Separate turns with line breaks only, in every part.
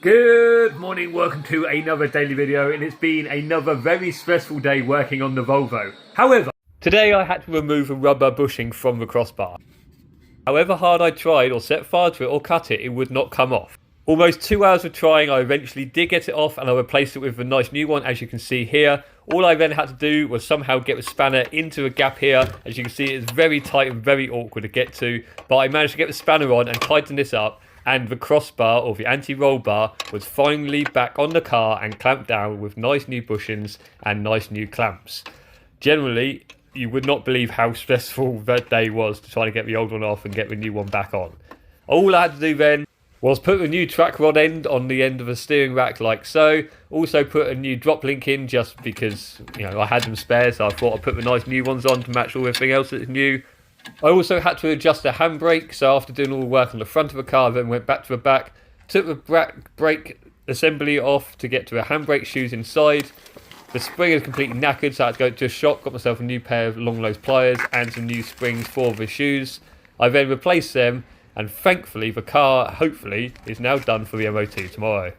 Good morning, welcome to another daily video, and it's been another very stressful day working on the Volvo. However, today I had to remove a rubber bushing from the crossbar. However hard I tried or set fire to it or cut it, it would not come off. Almost 2 hours of trying, I eventually did get it off and I replaced it with a nice new one, as you can see here. All I then had to do was somehow get the spanner into a gap here. As you can see, it's very tight and very awkward to get to, but I managed to get the spanner on and tighten this up, and the crossbar, or the anti-roll bar, was finally back on the car and clamped down with nice new bushings and nice new clamps. Generally, you would not believe how stressful that day was to try to get the old one off and get the new one back on. All I had to do then was put a new track rod end on the end of the steering rack like so. Also put a new drop link in just because, I had them spare, so I thought I'd put the nice new ones on to match all everything else that's new. I also had to adjust the handbrake, so after doing all the work on the front of the car, I then went back to the back, took the brake assembly off to get to the handbrake shoes inside. The spring is completely knackered, so I had to go to a shop, got myself a new pair of long nose pliers and some new springs for the shoes. I then replaced them, and thankfully the car, hopefully, is now done for the MOT tomorrow.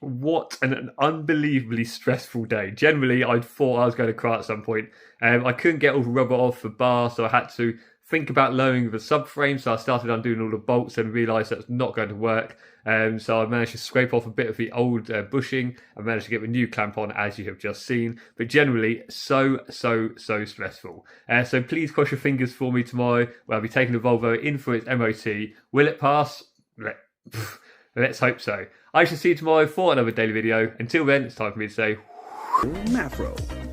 What an unbelievably stressful day. Generally, I thought I was going to cry at some point. I couldn't get all the rubber off the bar, so I had to think about lowering the subframe. So I started undoing all the bolts and realised that's not going to work. So I managed to scrape off a bit of the old bushing and managed to get the new clamp on, as you have just seen. But generally, so stressful. So please cross your fingers for me tomorrow, where I'll be taking the Volvo in for its MOT. Will it pass? Let's hope so. I shall see you tomorrow for another daily video. Until then, it's time for me to say
Mafro.